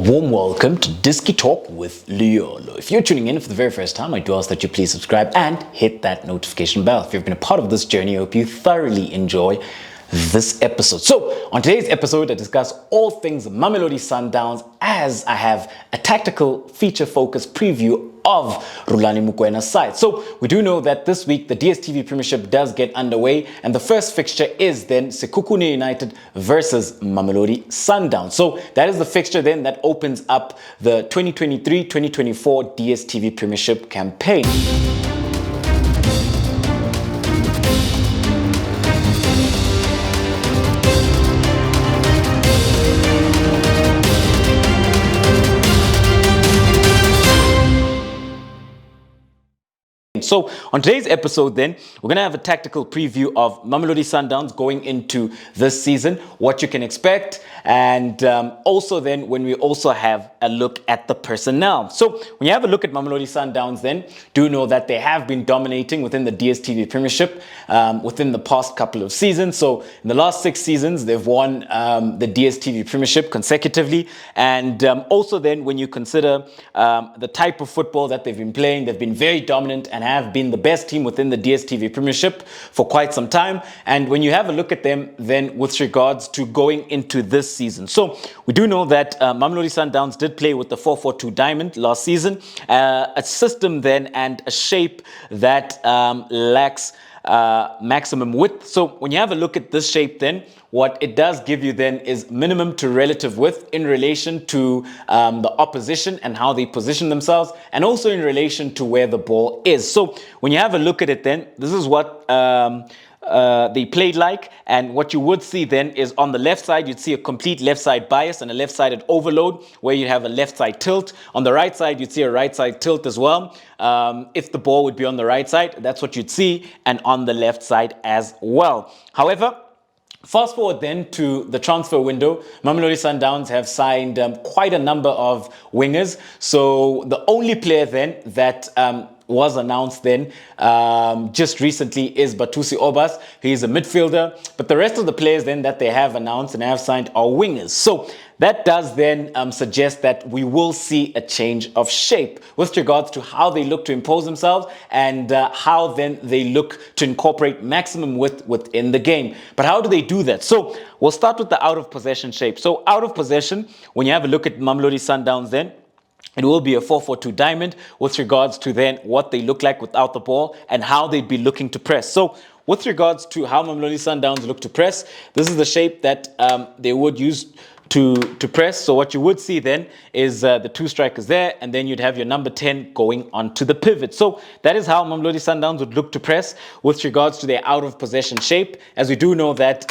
warm welcome to Disky Talk with Liolo. If you're tuning in for the very first time, I do ask that you please subscribe and hit that notification bell. If you've been a part of this journey, I hope you thoroughly enjoy this episode. So, on today's episode, I discuss all things Mamelodi Sundowns as I have a tactical feature-focused preview of Rulani Mokwena's side. So we do know that this week the Dstv Premiership does get underway, and the first fixture is then Sekhukhune United versus Mamelodi Sundowns. So that is the fixture then that opens up the 2023-2024 Dstv Premiership campaign. So on today's episode then, we're going to have a tactical preview of Mamelodi Sundowns going into this season, what you can expect, and also then when we also have a look at the personnel. So when you have a look at Mamelodi Sundowns then, do know that they have been dominating within the Dstv Premiership within the past couple of seasons. So in the last 6 seasons, they've won the Dstv Premiership consecutively. And also then when you consider the type of football that they've been playing, they've been very dominant and have been the best team within the Dstv Premiership for quite some time. And when you have a look at them then with regards to going into this season. So we do know that Mamelodi Sundowns did play with the 4-4-2 diamond last season, a system then and a shape that lacks maximum width. So when you have a look at this shape then, what it does give you then is minimum to relative width in relation to the opposition and how they position themselves, and also in relation to where the ball is. So when you have a look at it then, this is what they played like, and what you would see then is on the left side you'd see a complete left side bias and a left-sided overload where you have a left side tilt. On the right side you'd see a right side tilt as well. If the ball would be on the right side, that's what you'd see, and on the left side as well. However, fast forward then to the transfer window, Mamelodi Sundowns have signed quite a number of wingers. So the only player then that was announced then just recently is Batusi Obas. He's a midfielder, but the rest of the players then that they have announced and have signed are wingers. So that does then suggest that we will see a change of shape with regards to how they look to impose themselves and how then they look to incorporate maximum width within the game. But how do they do that? So we'll start with the out of possession shape. So out of possession, when you have a look at Mamelodi Sundowns then, it will be a 4-4-2 diamond with regards to then what they look like without the ball and how they'd be looking to press. So with regards to how Mamelodi Sundowns look to press, this is the shape that they would use to press. So what you would see then is the 2 strikers there, and then you'd have your number 10 going onto the pivot. So that is how Mamelodi Sundowns would look to press with regards to their out of possession shape, as we do know that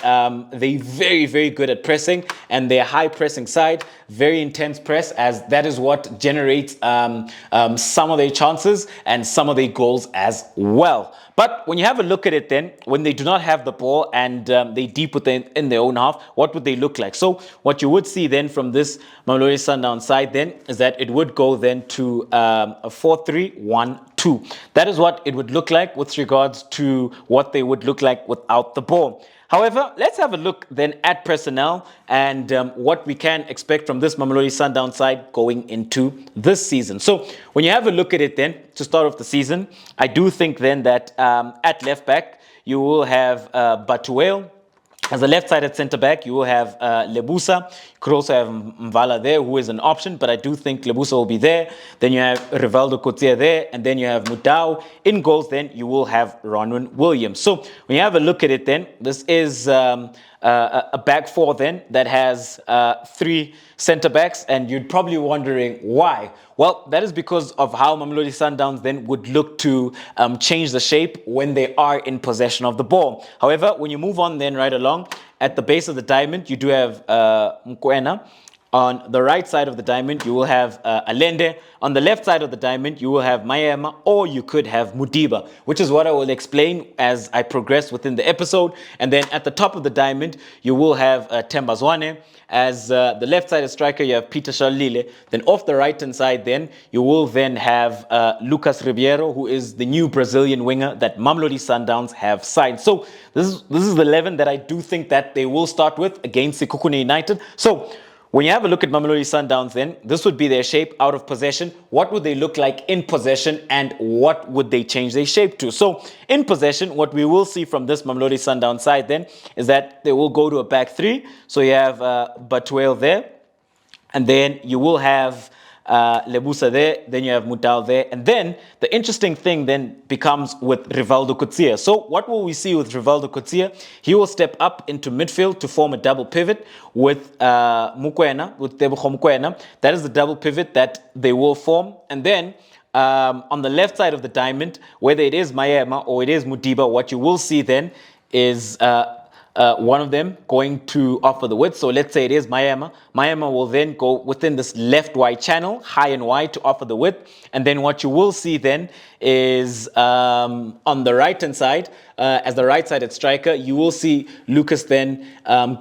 they're very, very good at pressing, and their high pressing side, very intense press, as that is what generates some of their chances and some of their goals as well. But when you have a look at it then, when they do not have the ball and they deep within in their own half, what would they look like? So what you would see then from this Mamelodi Sundowns side then is that it would go then to a 4-3-1-2. That is what it would look like with regards to what they would look like without the ball. However, let's have a look then at personnel and what we can expect from this Mamelodi Sundowns side going into this season. So when you have a look at it then, to start off the season, I do think then that at left back, you will have Batuel. As a left-sided centre-back, you will have Lebusa. You could also have Mvala there, who is an option, but I do think Lebusa will be there. Then you have Rivaldo Coetzee there, and then you have Mudau. In goals, then you will have Ronwen Williams. So when you have a look at it then, this is a back four then that has 3 centre-backs, and you'd probably be wondering why. Well, that is because of how Mamelodi Sundowns then would look to change the shape when they are in possession of the ball. However, when you move on then right along, at the base of the diamond, you do have Mokwena. On the right side of the diamond, you will have Alende. On the left side of the diamond, you will have Mayema, or you could have Mudiba, which is what I will explain as I progress within the episode. And then at the top of the diamond, you will have Tembazwane. As the left-sided striker, you have Peter Shalile. Then off the right-hand side, then you will then have Lucas Ribeiro, who is the new Brazilian winger that Mamelodi Sundowns have signed. So this is the 11 that I do think that they will start with against Sekhukhune United. So when you have a look at Mamelodi Sundowns, then this would be their shape out of possession. What would they look like in possession, and what would they change their shape to? So in possession, what we will see from this Mamelodi Sundowns side then is that they will go to a back three. So you have Batuel there, and then you will have Lebusa there, then you have Mudal there, and then the interesting thing then becomes with Rivaldo Kutsia. So what will we see with Rivaldo Kutsia? He will step up into midfield to form a double pivot with Mokwena, with Tebogo Mokwena. That is the double pivot that they will form, and then on the left side of the diamond, whether it is Mayema or it is Mudiba, what you will see then is one of them going to offer the width. So let's say it is Mayema. Mayema will then go within this left wide channel, high and wide, to offer the width. And then what you will see then is on the right hand side, as the right-sided striker, you will see Lucas then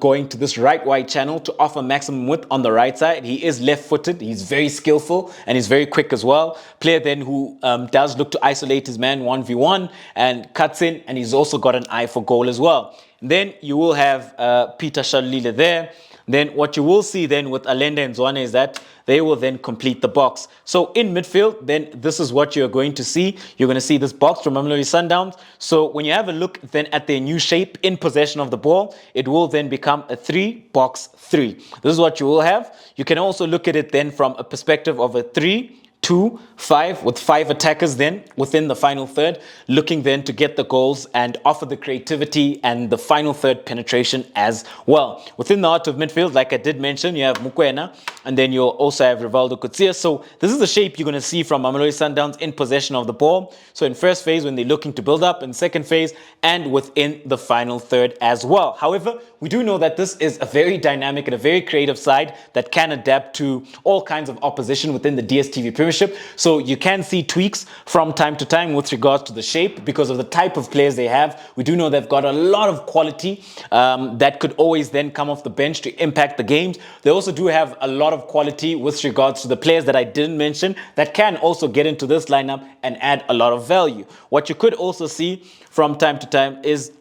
going to this right wide channel to offer maximum width on the right side. He is left-footed. He's very skillful and he's very quick as well. Player then who does look to isolate his man 1v1 and cuts in, and he's also got an eye for goal as well. Then you will have Peter Shalile there. Then what you will see then with Alenda and Zwane is that they will then complete the box. So in midfield, then this is what you're going to see. You're going to see this box from Mamelodi Sundowns. So when you have a look then at their new shape in possession of the ball, it will then become a 3-box-3. This is what you will have. You can also look at it then from a perspective of a 3-2-5 with 5 attackers then within the final third, looking then to get the goals and offer the creativity and the final third penetration as well. Within the heart of midfield, like I did mention, you have Mokwena, and then you'll also have Rivaldo Kutsia. So this is the shape you're going to see from Mamelodi Sundowns in possession of the ball. So in first phase, when they're looking to build up, in second phase, and within the final third as well. However, we do know that this is a very dynamic and a very creative side that can adapt to all kinds of opposition within the Dstv Premiership. So you can see tweaks from time to time with regards to the shape because of the type of players they have. We do know they've got a lot of quality that could always then come off the bench to impact the games. They also do have a lot of quality with regards to the players that I didn't mention that can also get into this lineup and add a lot of value. What you could also see from time to time is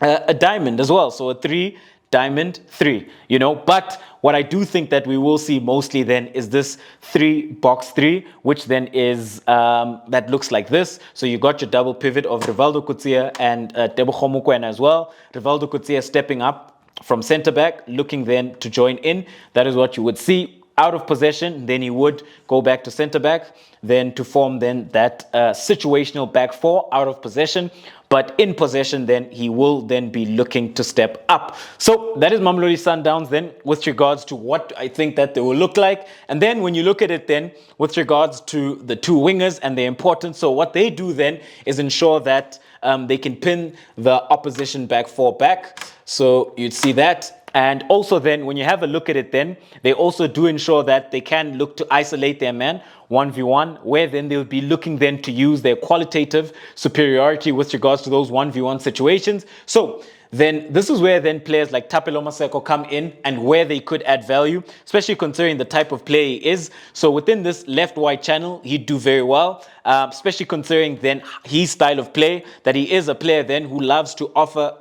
a diamond as well. So a 3-diamond-3, you know. But what I do think that we will see mostly then is this 3-box-3, which then is, that looks like this. So you got your double pivot of Rivaldo Kutsia and Tebogo Mokwena as well. Rivaldo Kutsia stepping up from centre back, looking then to join in. That is what you would see. Out of possession, then he would go back to centre back, then to form then that situational back four out of possession. But in possession, then he will then be looking to step up. So that is Mamelodi Sundowns then with regards to what I think that they will look like. And then when you look at it then with regards to the two wingers and their importance, so what they do then is ensure that they can pin the opposition back four back. So you'd see that. And also then, when you have a look at it then, they also do ensure that they can look to isolate their man 1v1, where then they'll be looking then to use their qualitative superiority with regards to those 1v1 situations. So then this is where then players like Thapelo Maseko come in and where they could add value, especially considering the type of play he is. So within this left wide channel, he'd do very well, especially considering then his style of play, that he is a player then who loves to offer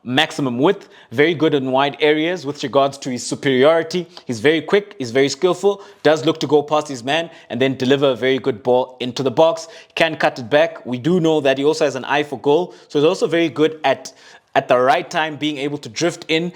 maximum width, very good in wide areas with regards to his superiority. He's very quick, he's very skillful, does look to go past his man and then deliver a very good ball into the box, can cut it back. We do know that he also has an eye for goal, so he's also very good at the right time being able to drift in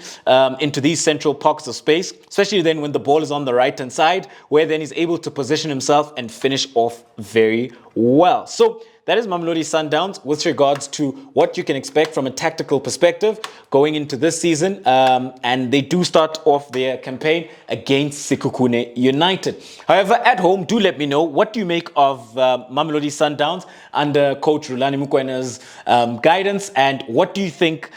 into these central pockets of space, especially then when the ball is on the right hand side, where then he's able to position himself and finish off very well. So that is Mamelodi Sundowns with regards to what you can expect from a tactical perspective going into this season. And they do start off their campaign against Sekhukhune United. However, at home, do let me know, what do you make of Mamelodi Sundowns under coach Rulani Mokwena's guidance, and what do you think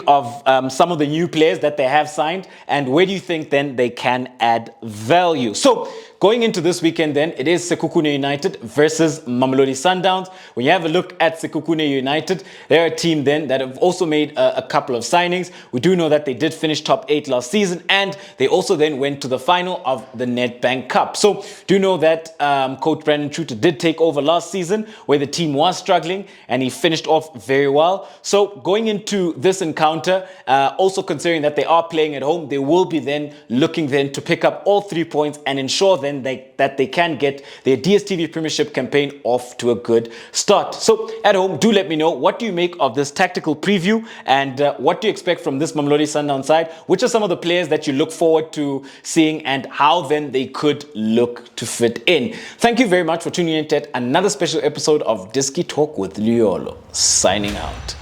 of some of the new players that they have signed, and where do you think then they can add value? So going into this weekend then, it is Sekhukhune United versus Mamelodi Sundowns. When you have a look at Sekhukhune United, they're a team then that have also made a couple of signings. We do know that they did finish top 8 last season, and they also then went to the final of the Nedbank Cup. So do know that coach Brandon Truter did take over last season where the team was struggling, and he finished off very well. So going into to this encounter, also considering that they are playing at home, they will be then looking then to pick up all 3 points and ensure then that they can get their DStv Premiership campaign off to a good start. So at home, do let me know, what do you make of this tactical preview, and what do you expect from this Mamelodi Sundowns side? Which are some of the players that you look forward to seeing, and how then they could look to fit in? Thank you very much for tuning in to another special episode of Diski Talk with Liolo. Signing out.